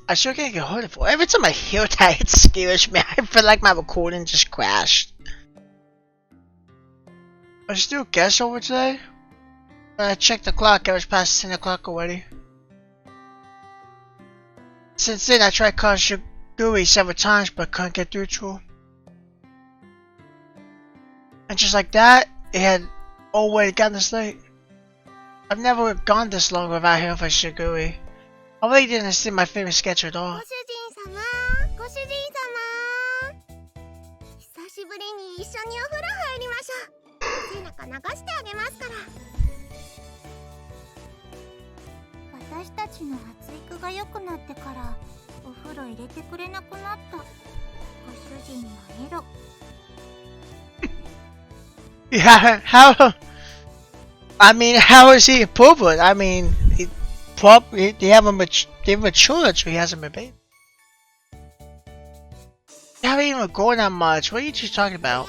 I sure can't get hold of it. Every time I hear that, it scares me. I feel like my recording just crashed. I still guess over today? When I checked the clock, it was past 10 o'clock already. Since then, I tried Kashou several times, but couldn't get through to her. And just like that, it had already gotten this late. I've never gone this long without hearing from Shigui. I really didn't see my favorite sketch at all. Yeah, how? I mean, how is he a pervert? I mean, they haven't matured, so he hasn't been baby. They haven't even grown that much. What are you two talking about?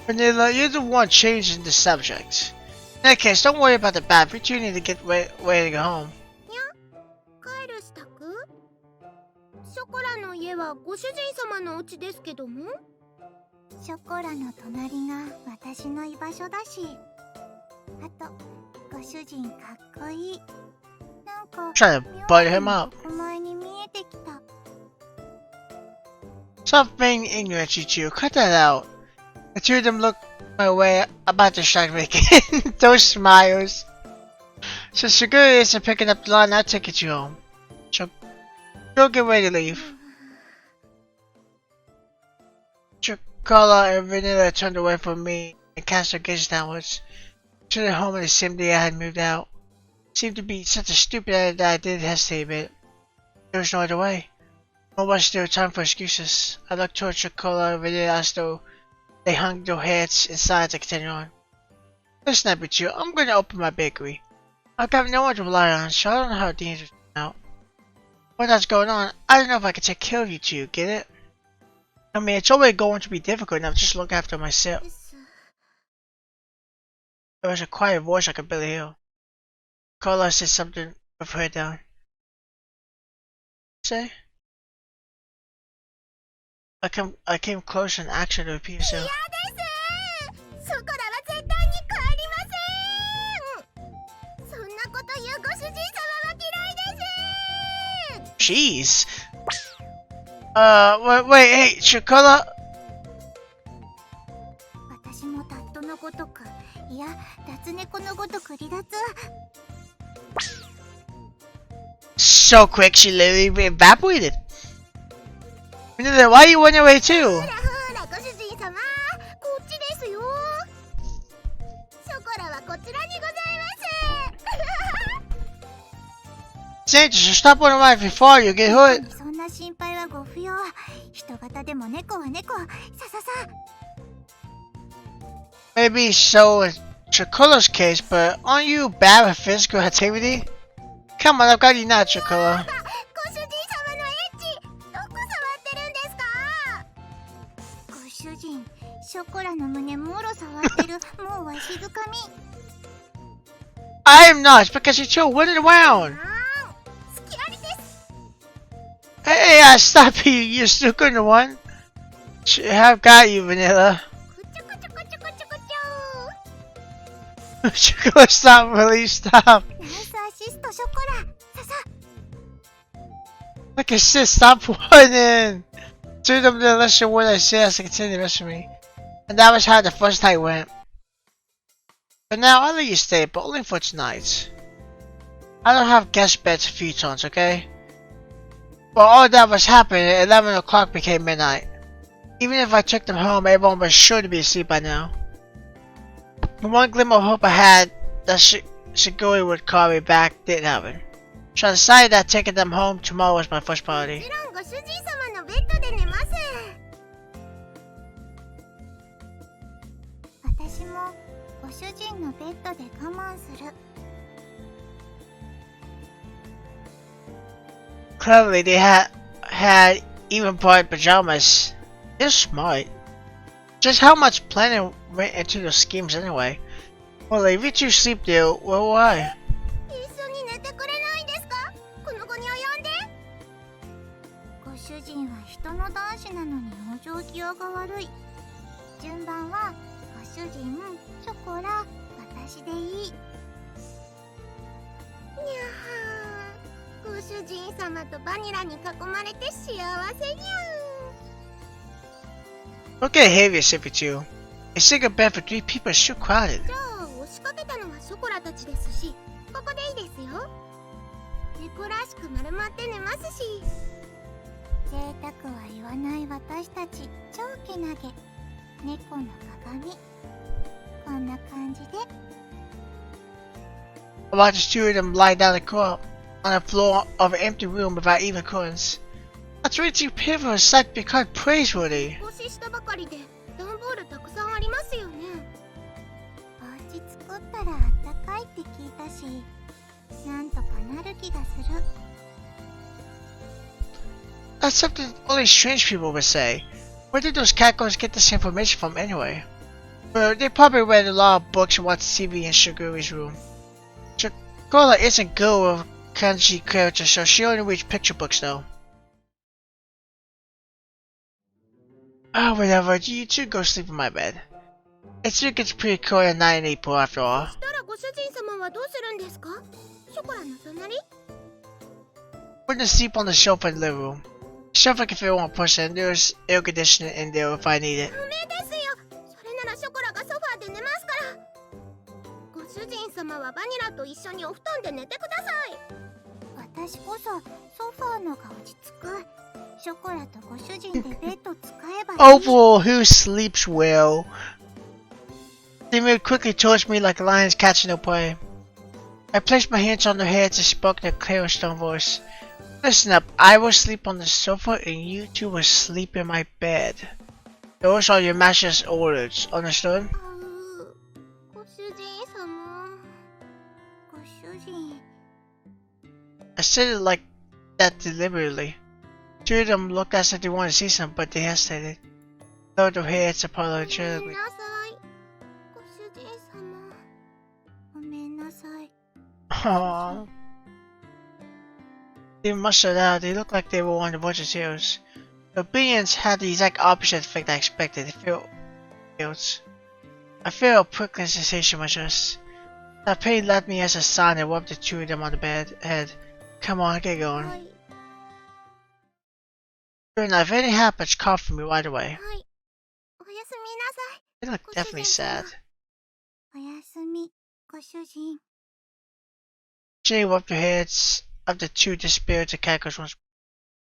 Vanilla, you're the one changing the subject. In that case, don't worry about the bath. We two need to get ready to go home. Trying to butter him up. Stop being ignorant, you two. Cut that out. The two of them look my way, about to start making those smiles. So Shiguri isn't picking up the line, I'll take you home. So go get ready to leave. Chocola and Vanilla turned away from me and cast their gaze downwards. To the home on the same day I had moved out. It seemed to be such a stupid idea that I did hesitate a bit. There was no other way. Nor was there time for excuses. I looked towards Chocola and Vanilla as though they hung their heads inside to continue on. Listen up with you, I'm going to open my bakery. I've got no one to rely on, so I don't know how dangerous it's out. What that's going on, I don't know if I can take care of you two, get it? I mean, it's already going to be difficult enough just look after myself. There was a quiet voice I could barely hear. Chocola said something with her head down. Say? I came close and actually repeated herself. Jeez. Wait, hey, Chocola. So quick, she literally evaporated. Why are you running away too? Sage, stop running away if you fall, you get hurt. Maybe so in Chocola's case, but aren't you bad with physical activity? Come on, I've got you now, Chocola. I am not, because you're still running around. Hey, stop you, you're still going to run. I've got you, Vanilla. Chocola, stop, really, stop. Like I said, stop running. Do them to listen to what I say as I continue to listen to me. And that was how the first night went. But now I'll let you stay, but only for tonight. I don't have guest beds a few times, okay? But all that was happening at 11 o'clock became midnight. Even if I took them home, everyone was sure to be asleep by now. The one glimmer of hope I had that Shiguri would call me back didn't happen. So I decided that taking them home tomorrow was my first priority. もご主人のベッドで我慢する。 Cleverly, they had even bought pajamas. They're smart. Just how much planning went into those schemes anyway? Well, if you two sleep there, well, why? 一緒に寝てくれないですか？この子に及んで。ご主人は人の男子なのに往生際が悪い。順番はご主人、ショコラ、私でいい。にゃー、ご主人様とバニラに囲まれて幸せにゃー。 Look at Heavy Sippy too. A single bed for 3 people is too crowded. じゃあ押しかけたのはショコラたちですし、ここでいいですよ。猫らしく丸まって寝ますし。贅沢は言わない私たち、超けなげ。猫の鏡。こんな感じで。 About the two of them lie down the car on the floor of an empty room without even curtains. That's really too pitiful a sight to be quite praiseworthy. 投資したばかりで段ボールたくさんありますよね。お家作ったらあったかいって聞いたし、なんとかなる気がする。 That's something only strange people would say. Where did those catgirls get this information from anyway? Well, they probably read a lot of books and watched TV in Shiguri's room. Chocola isn't good with kanji characters, so she only reads picture books though. Oh, whatever, you two go sleep in my bed. It still gets pretty cold at night in April after all. したらご主人様はどうするんですか？ショコラの隣？ We're gonna sleep on the sofa in the living room. The sofa can fit one person, there's air conditioning in there if I need it. ダメですよ。それならショコラがソファーで寝ますから。ご主人様はバニラと一緒にお布団で寝てください。私こそソファーのが落ち着く。ショコラとご主人でベッド使えばいい。 Overall, who sleeps well? They moved quickly towards me like lions catching their prey. I placed my hands on their heads and spoke in a clear and stern voice. Listen up, I will sleep on the sofa and you two will sleep in my bed. Those are your master's orders, understood? ご主人様。ご主人。 I said it like that deliberately. Two of them looked as if they wanted to see something, but they hesitated. Lowered their heads apologetically. ごめんなさい。ご主人様。ごめんなさい。 Aww. They mustered out. They looked like they were on the verge of tears. The obedience had the exact opposite effect I expected. It felt guilt. I felt a prickling sensation in my chest. That pain left me as a sign and rubbed the two of them on the head. Come on, get going. はい。 Sure enough, if anything happens, call for me right away. はい。おやすみなさい。 They look definitely sad. おやすみ、ご主人。 Jenny rubbed their heads of the two disappeared to catgirls once.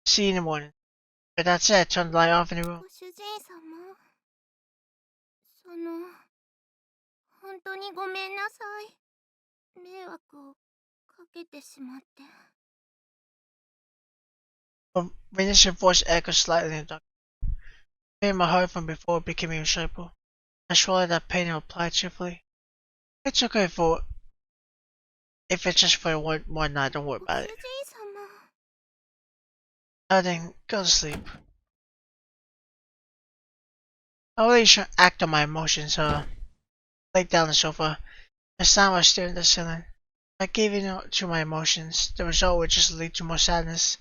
See you in the morning. But that's it, turned the light off in the room. ご主人様。本当にごめんなさい。迷惑をかけてしまって。 Her reminiscent voice echoed slightly in the dark. Feeling my heart from before it became irretrievable. I swallowed that pain and replied cheerfully. It's okay if it's just for one night, don't worry ご about 主 it. 人様。 Now then, go to sleep. I really should act on my emotions, laid down on the sofa. The sound was staring at the ceiling. I gave in to my emotions. The result would just lead to more sadness.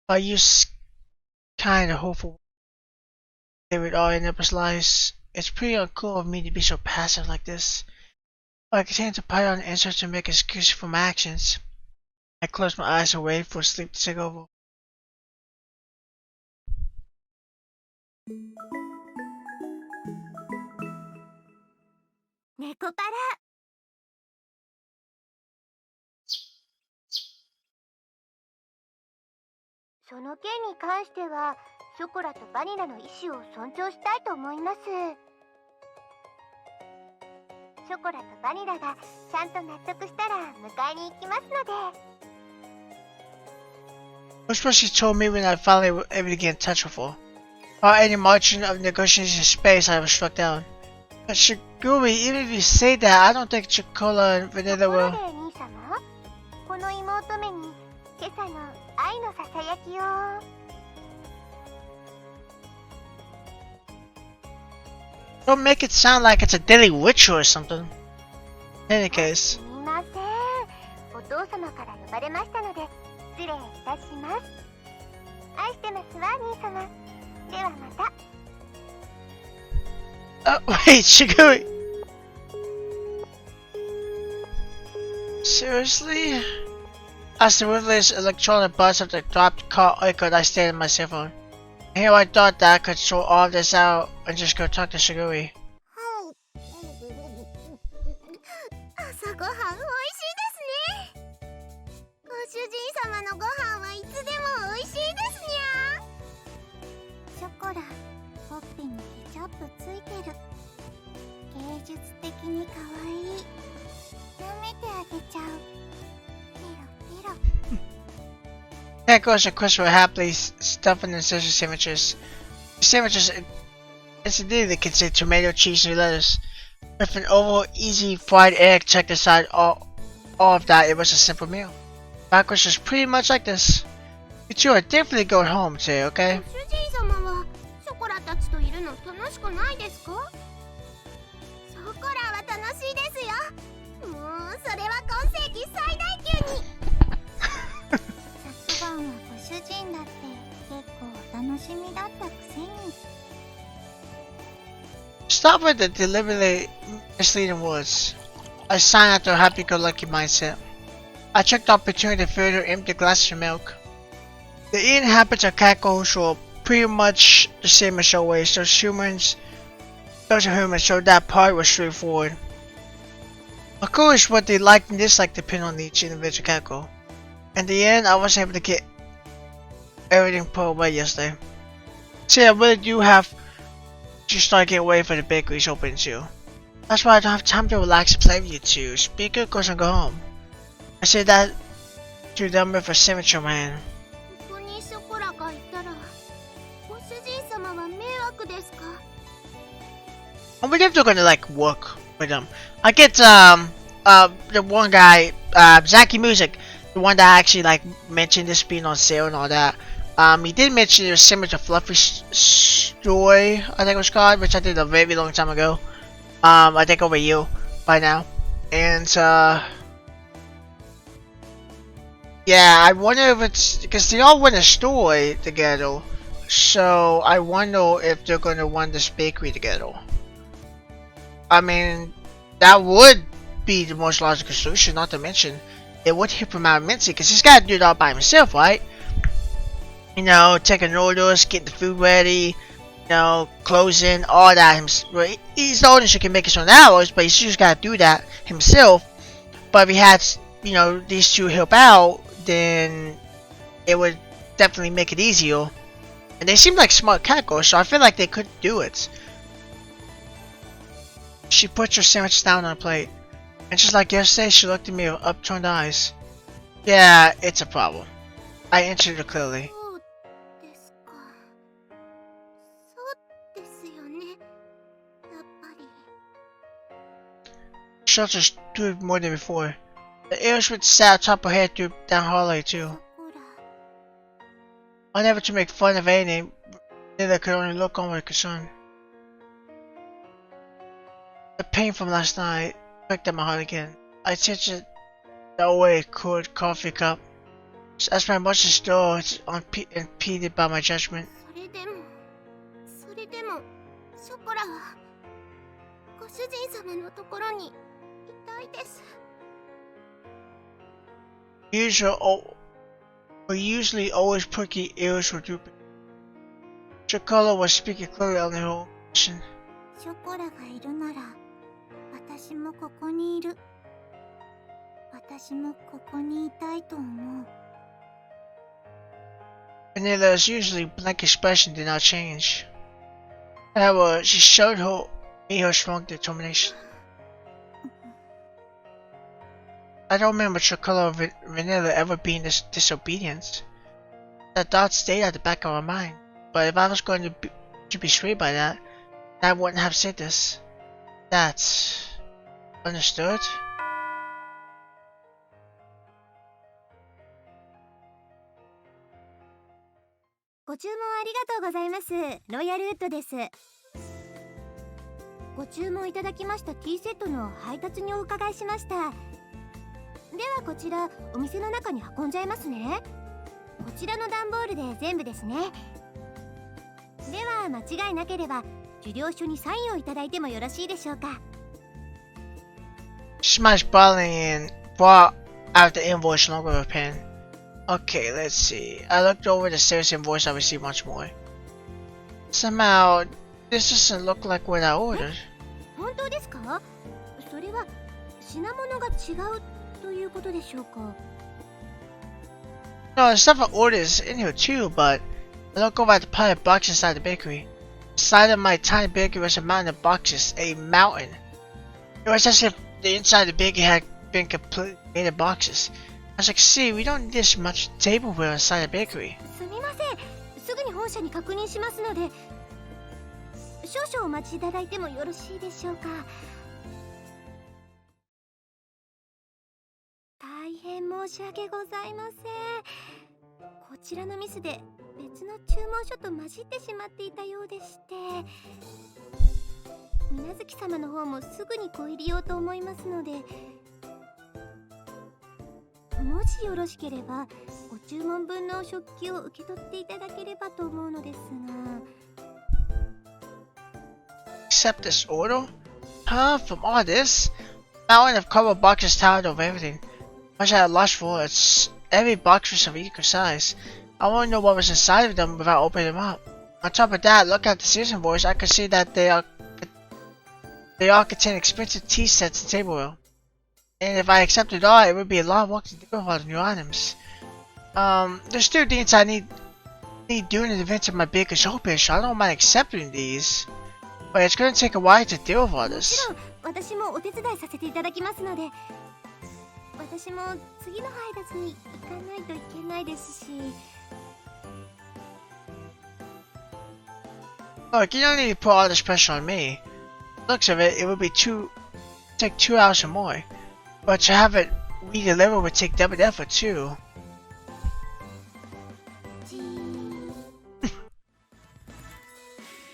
I used kind of hopeful. They would all end up as lies. It's pretty uncool of me to be so passive like this. But I continue to pile on answers to make excuses for my actions. I closed my eyes and waited for sleep to take over. NEKOPARA。 その件に関してはショコラとバニラの意思を尊重したいと思います。ショコラとバニラがちゃんと納得したら迎えに行きますので。 That's what she told me when I finally was able to get in touch with her. Without any margin of negotiation space, I was struck down. But Shiguri, even if you say that, I don't think Chocola and Vanilla will. 兄様、この妹目に今朝の愛のささやきを。Don't make it sound like it's a daily ritual or something. In any case. すみません。お父様から呼ばれましたので失礼いたします。愛してますわ、兄様。ではまた。Wait, Shiguri! Seriously? As the ruthless electronic buzz of the dropped car echoed, I stayed on my cell phone. And here I thought that I could sort all this out and just go talk to Shiguri. 朝ごはんおいしいですね。ご主人様のご飯はいつでもおいしいですにゃ。ショコラ、ほっぺにケチャップついてる。芸術的に可愛い。舐めてあげちゃう。ペロペロ。Catgirls request for happily stuffing and scissor sandwiches. The sandwiches incidentally contain tomato, cheese, and lettuce. With an oval, easy fried egg tucked aside all of that, it was a simple meal. Backwards was pretty much like this. You two are definitely going home today, okay? ご主人様はショコラたちといるの楽しくないですか？ショコラは楽しいですよ。もうそれは今世紀最大級に。昨晩はご主人だって結構お楽しみだったくせに。Stop with the deliberately misleading words. I signed after a happy-go-lucky mindset. I took the opportunity to further empty glasses of milk. The eating habits of catgirls were pretty much the same as always. Those are humans, so that part was straightforward. Of course, what they liked and disliked depend on each individual catgirl. In the end, I was able to get everything put away yesterday. See, I really do have to start getting ready for the bakery's opening too. That's why I don't have time to relax and play with you two. Be good, girls, and go home. I said that to them with a symmetry on my hand. ここにショコラがいたらご主人様は迷惑ですか？ I wonder if they're gonna like work with them. I get the one guy, Zaki Music, the one that actually like mentioned this being on sale and all that. He did mention it was similar to Fluffy Story, I think it was called, which I did a very long time ago. I think over you by now. And yeah, I wonder if it's because they all went a story together. So I wonder if they're gonna run this bakery together. I mean, that would be the most logical solution. Not to mention, it would help him out immensely because he's got to do it all by himself, right? You know, taking orders, getting the food ready, you know, closing, all that himself. He's the only who can make his own hours, but he's just got to do that himself. But if he had, you know, these two help out, then it would definitely make it easier. And they seem like smart catgirls, so I feel like they could do it. She put her sandwich down on a plate, and just like yesterday, she looked at me with upturned eyes. Yeah, it's a problem. I answered her clearly. そうですか。そうですよね。やっぱり。Shelter stood more than before. The ears which sat atop her head threw down hallway too. ほら。 Unable to make fun of anything, Nila could only look on with concern. The pain from last night pricked at my heart again. I tilted away a cold coffee cup as my emotions stirred unimpeded by my judgment. それでも、ショコラはご主人様のところにいたいです。 Usually always perky ears were drooping. Chocola was speaking clearly on her own mission. ショコラがいるなら、私もここにいる。私もここにいたいと思う。 Vanilla's usually blank expression did not change. However, she showed me her strong determination. I don't remember Chocola or Vanilla ever being disobedient. That thought stayed at the back of my mind, but if I was going to be swayed by that, I wouldn't have said this. that. Understood? ご注文ありがとうございます。ロイヤルウッドです。ご注文いただきましたティーセットの配達にお伺いしました。ではこちらお店の中に運んじゃいますね。こちらの段ボールで全部ですね。では間違いなければ受領書にサインをいただいてもよろしいでしょうか。 Smash bottling and brought out the invoice along with a pen. Okay, let's see. I looked over the sales invoice. I received much more. Somehow, this doesn't look like what I ordered. 本当ですか？それは品物が違うということでしょうか。 No, the stuff I ordered is in here too, but I look over at the pile of boxes inside the bakery. Inside of my tiny bakery was a mountain of boxes. A mountain. It was as if the inside of the bakery had been completely made of boxes. As you can see, we don't need this much tableware inside the bakery. すみません。すぐに本社に確認しますので、少々お待ちいただいてもよろしいでしょうか。大変申し訳ございません。こちらのミスで別の注文書と混じってしまっていたようでして、水無月様の方もすぐにご入りようと思いますので、もしよろしければご注文分の食器を受け取っていただければと思うのですが。 Accept this order? Huh? From all this? Mountain of cardboard boxes towered over everything. Much I had lost for it's every box was of equal size. I want to know what was inside of them without opening them up. On top of that, looking at the season boards, I could see that they all contain expensive tea sets and tableware. And if I accepted all, it would be a lot of work to do with all the new items. There's still things I need doing in advance of my baker's open, so I don't mind accepting these. But it's gonna take a while to deal with all this. もちろん私もお手伝いさせていただきますので、私も次の配達に行かないといけないですし。 Look, you don't need to put all this pressure on me. Looks of it, it would be take 2 hours or more. But to have it re-delivered would take double effort too.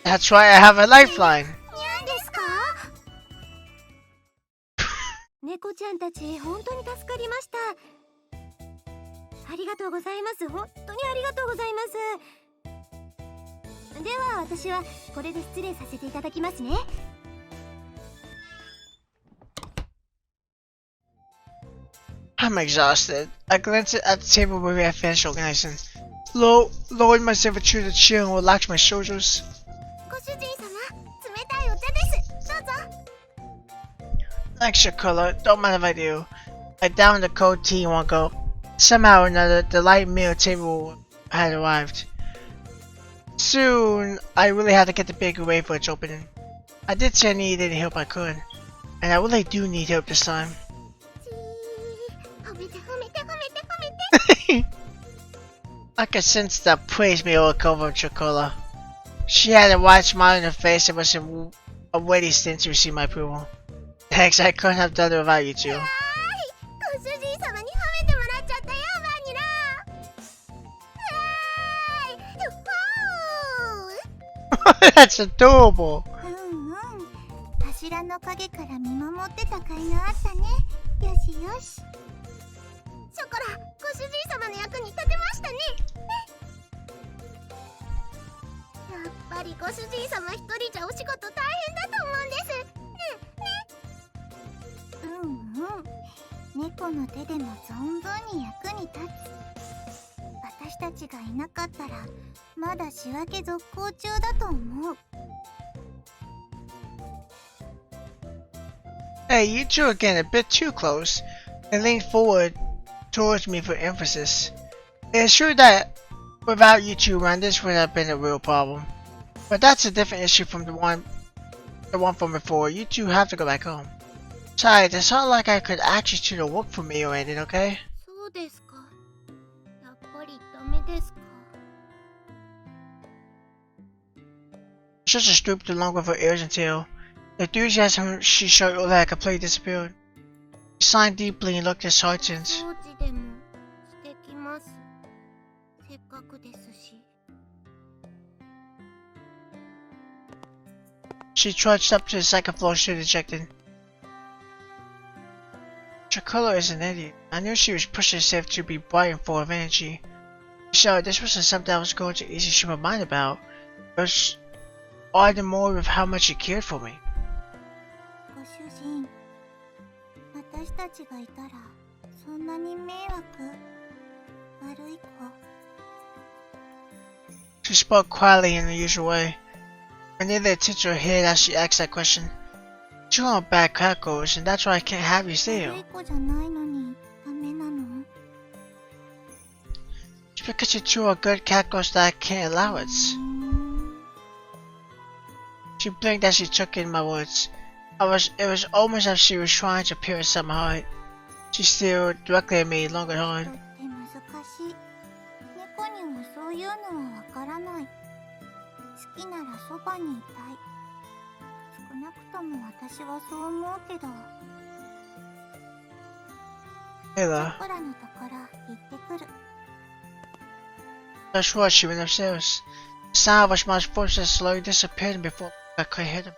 That's why I have a lifeline. 何ですか？猫ちゃんたち本当に助かりました。ありがとうございます。本当にありがとうございます。では私はこれで失礼させていただきますね。 I'm exhausted. I glanced at the table where we had finished organizing. Lowered myself into the chair and relaxed my shoulders. ご主人様、冷たいお茶です。どうぞ。 Thanks, Chocola. Don't mind if I do. I downed the cold tea in one go. Somehow or another, the light meal table had arrived. Soon, I really had to get the bakery ready for its opening. I did say I needed any help I could, and I really do need help this time. I could sense the praise me all over Chocola. She had a wide smile on her face and was a witty stint to receive my approval. Thanks, I couldn't have done it without you two. That's adorable. 柱の陰から見守ってた甲斐があったね。よしよし。ショコラ、ご主人様の役に立てましたね。やっぱりご主人様一人じゃお仕事大変だと思うんです。猫の手でも存分に役に立つ。私たちがいなかったらまだ仕分け続行中だと思う。 Hey, you two are getting a bit too close, and leaned forward towards me for emphasis. It's true that without you two around, this would have been a real problem. But that's a different issue from the one from before. You two have to go back home. Besides, it's not like I could ask you two to work for me or anything, okay? そうですか。やっぱりダメですか。 Sister stooped along with her ears and tail. The enthusiasm she showed Oleg completely disappeared. She sighed deeply and looked disheartened. 掃除でもしてきます。せっかくですし。She trudged up to the second floor, still dejected. Chocola is an idiot. I knew she was pushing herself to be bright and full of energy. So this wasn't something I was going to easily change my mind about. It was all the more with how much she cared for me. ご主人、私たちがいたらそんなに迷惑悪い子。She spoke quietly in the usual way. I nearly tilted her head as she asked that question. You are bad catgirls, and that's why I can't have you stay here. 悪い子じゃないのにダメなの？ It's because you two are good catgirls that I can't allow it. She blinked as she took in my words. It was almost as if she was trying to peer inside my heart. She stared directly at me long and hard. だって難しい。猫にはそういうのはわからない。好きならそばにいたい。少なくとも私はそう思うけど。Ayla. チョコラのところ行ってくる。That's right, she went upstairs. The sound of Ashma's voices slowly disappeared before I could hear them.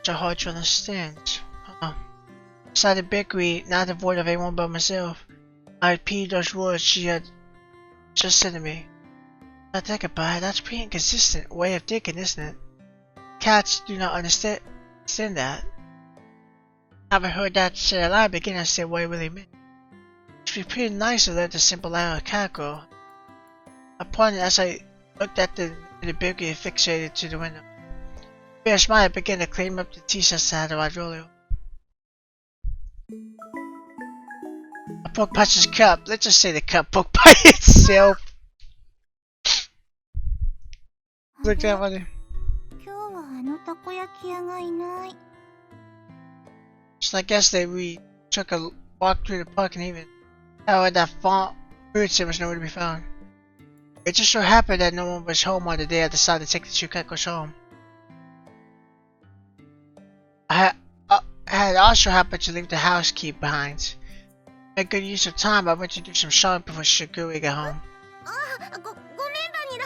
It's hard to understand. Inside the bakery, not the voice of anyone but myself, I repeated those words she had just said to me. I think about it, that's a pretty inconsistent way of thinking, isn't it? Cats do not understand that. I haven't heard that said aloud begin to say what it really meant. It should be pretty nice to let the simple line of a cat go. I pondered as I looked at the bakery fixated to the window. A smile began to climb up the t-shirt side of Adrolio. I poked past his cup. Let's just say the cup poked by itself. Look at that. 今日はあのたこ焼き屋がいない。 Just like yesterday, we took a walk through the park and even found that food stand was nowhere to be found. It just so happened that no one was home on the day I decided to take the two catgirls home. I had also happened to leave the house key behind. Made good use of time, I went to do some shopping before Shiguri got home. ごめんバニラ。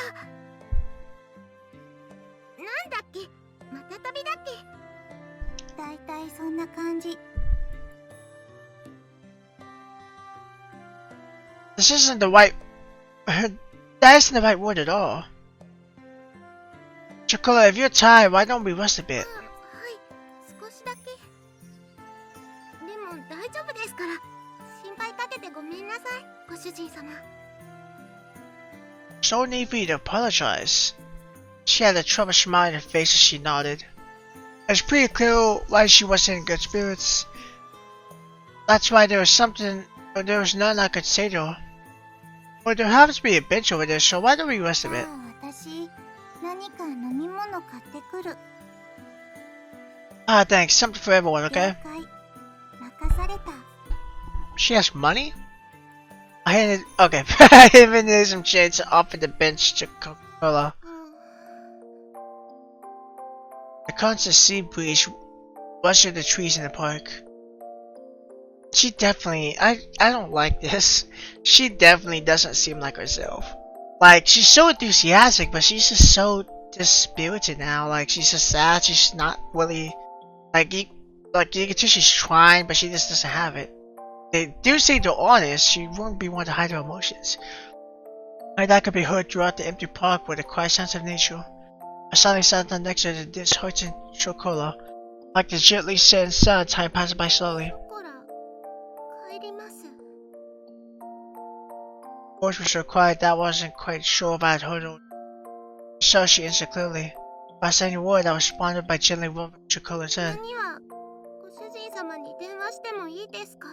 なんだっけ？また旅だっけ？だいたいそんな感じ。 This isn't the right... That isn't the right word at all. Chocola, if you're tired, why don't we rest a bit? はい、少しだけ。でも大丈夫ですから。心配かけてごめんなさい、ご主人様。 So need for you to apologize. She had a troubled smile on her face as she nodded. It was pretty clear why she wasn't in good spirits. That's why there was nothing I could say to her. Well, there happens to be a bench over there, so why don't we rest a bit? 私、何か飲み物買ってくる。 Ah, thanks. Something for everyone, okay? 了解。任された。 She has money? I handed... Okay. I handed some change off at the bench to Coca-Cola. The constant sea breeze rustled the trees in the park. She definitely... I don't like this. She definitely doesn't seem like herself. Like, she's so enthusiastic, but she's just so dispirited now. Like, she's just sad. She's not really... you can tell she's trying, but she just doesn't have it. They do say they're honest, she wouldn't be one to hide her emotions. And that could be heard throughout the empty park where the quiet sounds of nature. I suddenly sat down next to the disheartened Chocola, like the gently setting sun, time passing by slowly. ほら、帰ります。 Voice was so quiet that I wasn't quite sure if I had heard her. So she answered clearly. By saying a word, I responded by gently rubbing Chocola's head. 何は、ご主人様に電話してもいいですか？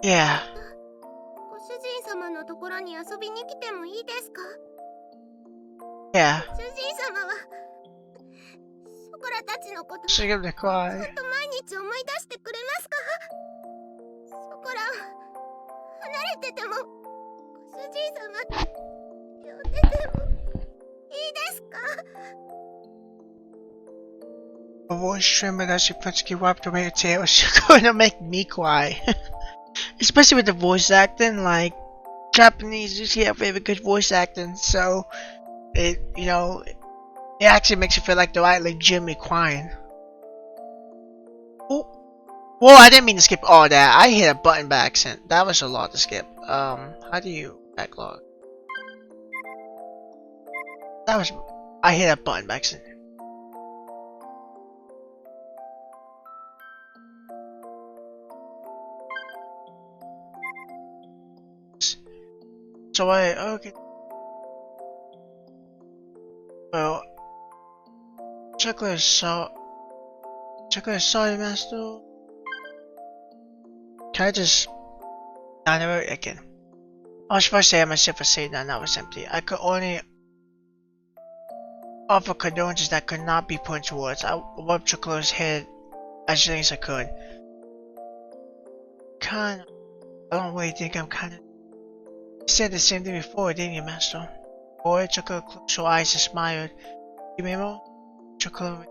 Yeah. ご主人様のところに遊びに来てもいいですか？ Yeah. 主人様はショコラたちのこと She gave me a ず cry. っと毎日思い出してくれますか？ショコラは離れててもご主人様って呼んでてもいいですか？ Her voice trembled as she frantically wiped away her tears. She's going to make me cry. Especially with the voice acting, like Japanese usually have very good voice acting, so it it actually makes you feel like they're legitimately crying. Oh, whoa! I didn't mean to skip all that. I hit a button by accident. That was a lot to skip. How do you backlog? I hit a button by accident. So okay. Well, chocolate sorry, master. Can I just never again? I was supposed to say my ship was saved and that was empty. I could only offer condolences that could not be put into words. I wiped Chocola's head as gently as I could. I don't really think I'm kinda. You said the same thing before, didn't you, master? Boy, Chocolate closed her eyes and smiled. You remember? Chocolate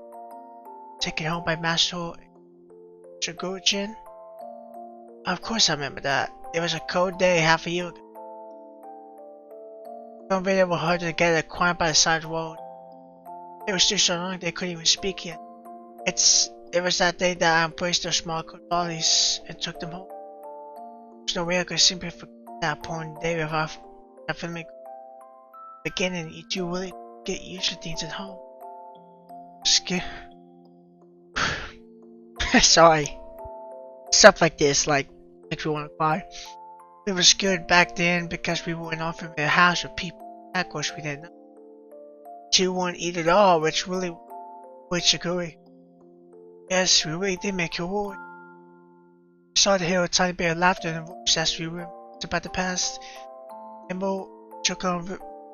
taken home by Master Shigujin? Of course I remember that. It was a cold day half a year ago. Some video were huddled together, quiet by the side of the road. It was still so long they couldn't even speak yet. It was that day that I embraced their small cold bodies and took them home. There's no way I could simply forget that important day without feeling beginning. You two really get used to things at home. Sorry. Stuff like this, makes me want to cry. We were scared back then because we weren't often in a house with people. Of course, we didn't know. Two wouldn't eat at all, which really was Shiguri. Yes, we really did make your ward. We saw the hill a tiny bit of laughter in the rooms as we were about the past. And Mo Choco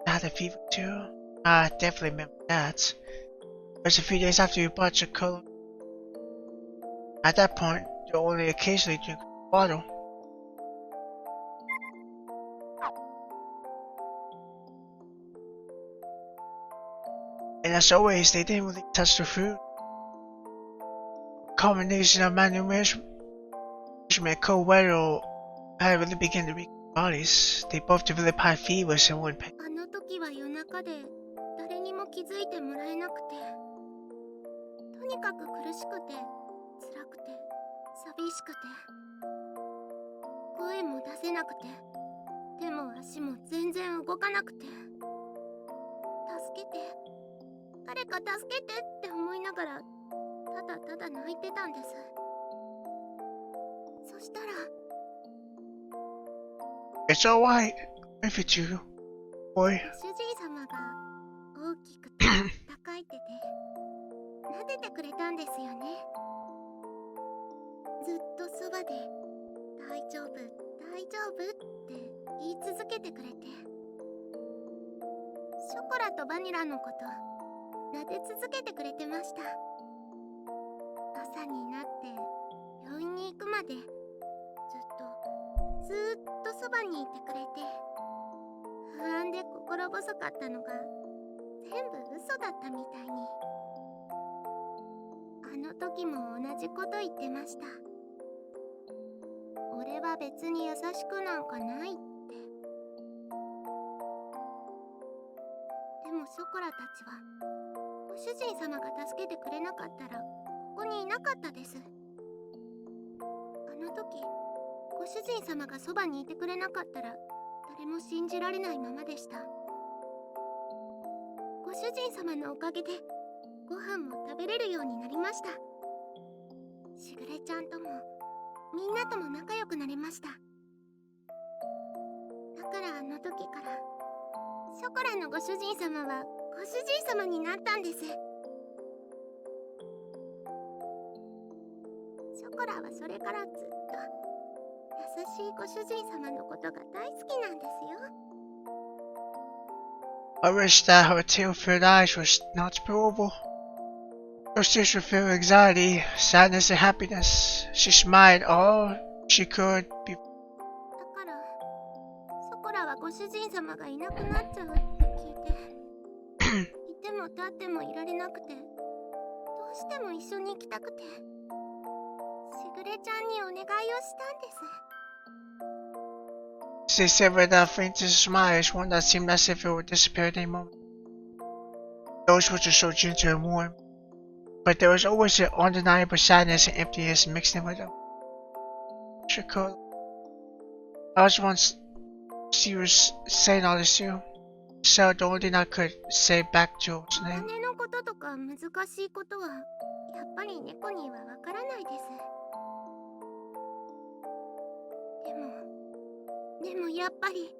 had a fever too. I definitely remember that. It was a few days after we bought Chocola. At that point, you only occasionally drink water. And as always, they didn't really touch the food. Combination of malnutrition and cold weather had really begun to weaken their bodies. They both developed high fevers and were in pain. あの時は夜中で誰にも気づいてもらえなくて、とにかく苦しくて辛くて寂しくて、声も出せなくて、手も足も全然動かなくて、助けて、誰か助けてって思いながらただただ泣いてたんです。そしたら It's alright. If it's you, boy. 主人様が大きくて高い手で撫でてくれたんですよね。ずっとそばで大丈夫大丈夫って言い続けてくれて、ショコラとバニラのこと撫で続けてくれてました。朝になって病院に行くまでずっとそばにいてくれて、不安で心細かったのが全部嘘だったみたいに。あの時も同じこと言ってました。俺は別に優しくなんかないって。でもショコラたちはご主人様が助けてくれなかったらここにいなかったです。あの時ご主人様がそばにいてくれなかったら誰も信じられないままでした。ご主人様のおかげでご飯も食べれるようになりました。しぐれちゃんともみんなとも仲良くなれました。だからあの時からショコラのご主人様はご主人様になったんです。ショコラはそれからずっと優しいご主人様のことが大好きなんですよ。I wish that her tear-filled eyes were not spillable. Her tears would feel anxiety, sadness, and happiness. She smiled all she could. だからショコラはご主人様がいなくなっちゃうって聞いていても立ってもいられなくて、どううしても一緒に行きたくて、しぐれちゃんにお願いをしたんです。She said with that faintest smile, one that seemed as if it would disappear at any moment. Those words were so gentle and warm, but there was always an undeniable sadness and emptiness mixed in with them. Chocola, I was once she was saying all this to you, so the only thing I could say back to her was name. お金のこととか難しいことはやっぱり猫にはわからないです。でもやっぱり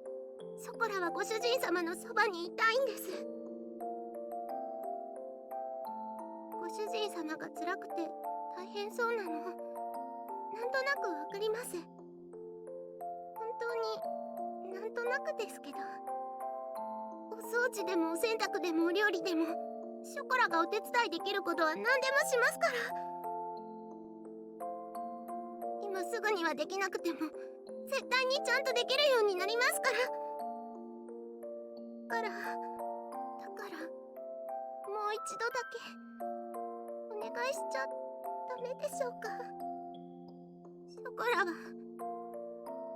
ソコラはご主人様のそばにいたいんです。ご主人様が辛くて大変そうなのなんとなくわかります。本当になんとなくですけど、お掃除でもお洗濯でもお料理でもショコラがお手伝いできることは何でもしますから。今すぐにはできなくても絶対にちゃんとできるようになりますから。だからもう一度だけお願いしちゃダメでしょうか。ショコラは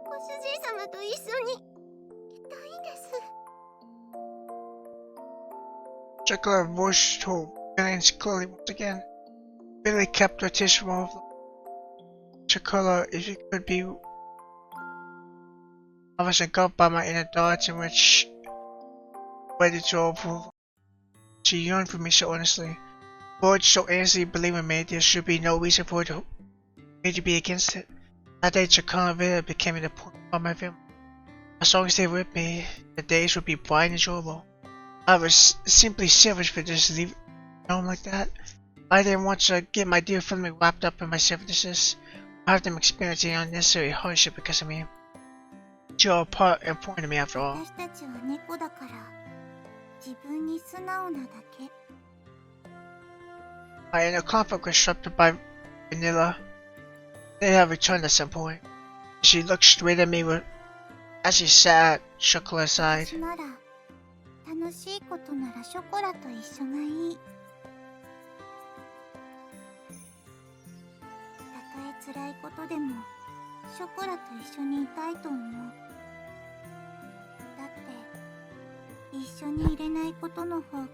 ご主人様と一緒にいたいんです。Chocola voiced her feelings clearly once again. Billy kept her tears from her. Chocola, if you could be, I was engulfed by my inner thoughts in which waited to approval. She yearned for me so earnestly. Words so earnestly believing me, there should be no reason for me to be against it. That day, Chocola and Vanilla became an important part of my family. As long as they were with me, the days would be bright and enjoyable. I was simply selfish for just leaving home like that. I didn't want to get my dear family wrapped up in my selfishness, or have them experiencing unnecessary hardship because of me. You are part important to me after all. 私たちは猫だから自分に素直なだけ。 My inner conflict was disrupted by Vanilla. They have returned at some point. She looked straight at me as she sat Chocola's side. 私なら楽しいことならショコラと一緒がいい。たとえ辛いことでもショコラと一緒にいたいと思う。だって一緒にいれないことの方が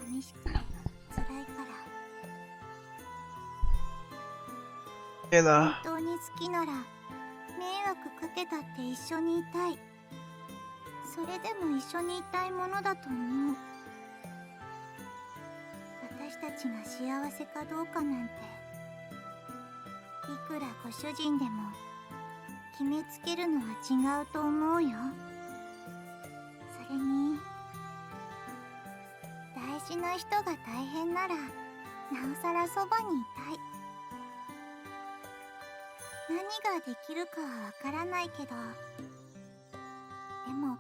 寂しくて辛いから。 Vanilla, 本当に好きなら迷惑かけたって一緒にいたい。それでも一緒にいたいものだと思う。私たちが幸せかどうかなんていくらご主人でも決めつけるのは違うと思うよ。それに大事な人が大変ならなおさらそばにいたい。何ができるかはわからないけど、でも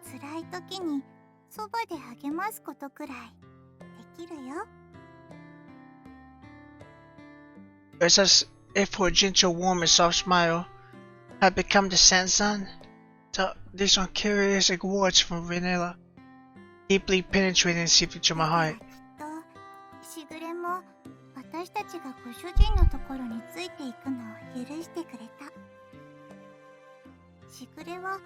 辛い時にそばで励ますことくらいできるよ。 it was as if her gentle, warm, and soft smile had become the sun. These uncharacteristic words from Vanilla deeply penetrated and seeped into my heart. きっとしぐれも私たちがご主人のところについていくのを許してくれた。しぐれは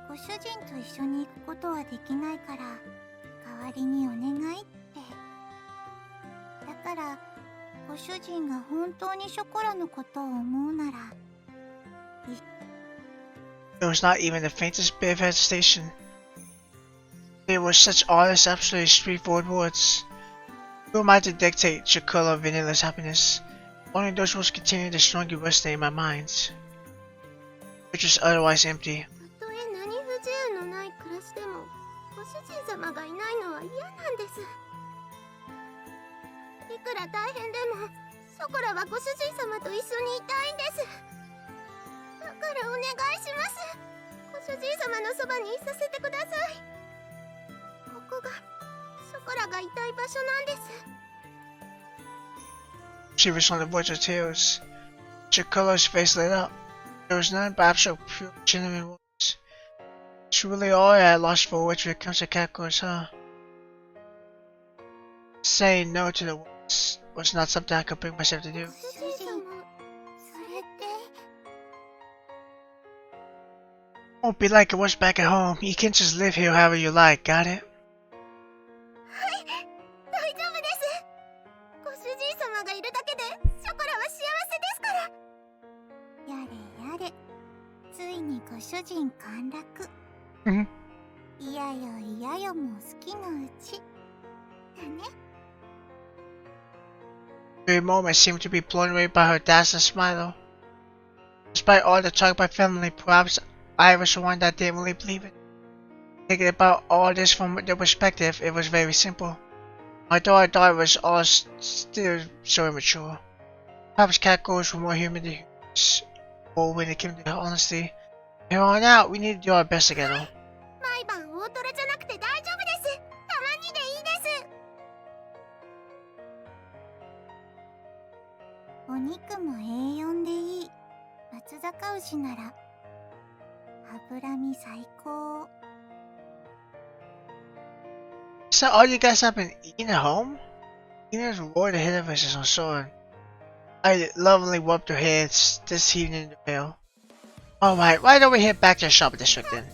ご主人と一緒に行くことはできないから代わりにお願いって。だからご主人が本当にショコラのことを思うなら。 There was not even the faintest bit of hesitation. They were such honest, absolutely straightforward words. Who am I to dictate Chocola and Vanilla's happiness? Only those words continued to strongly resonate in my mind, which was otherwise empty. たとえ何不自由のない暮らしでもご主人様がいないのは嫌なんです。いくら大変でもショコラはご主人様と一緒にいたいんです。だからお願いします。ご主人様のそばにいさせてください。ここがショコラがいたい場所なんです。 She was on the verge of tears. Chocola's face lit up. There was none but absolute pure genuine words. It's really all I had lost for words when it comes to catgirls, huh? Saying no to the world was not something I could bring myself to do. ご主人様、それって。 Won't be like it was back at home. You can just live here however you like, got it? はい、大丈夫です。ご主人様がいるだけでショコラは幸せですから。やれやれ、ついにご主人陥落。Mm-hmm. いやよいやよも好きのうちだね。 Every moment seemed to be blown away by her dazzling smile. Despite all the talk about family, perhaps I was the one that didn't really believe it. Thinking about all this from the perspective, it was very simple. Although I thought it was all still so immature. Perhaps catgirls were more human than humans. Or when it came to honesty, here on out, we need to do our best together. 毎晩大トロじゃなくて大丈夫です。たまにでいいです。お肉も A4 でいい。松阪牛なら脂身最高。 Is that all you guys have been eating at home? Ina's roared ahead of us as on sword. I lovingly rubbed her head, this evening in the veil. Alright, why don't we head back to the shopping district then?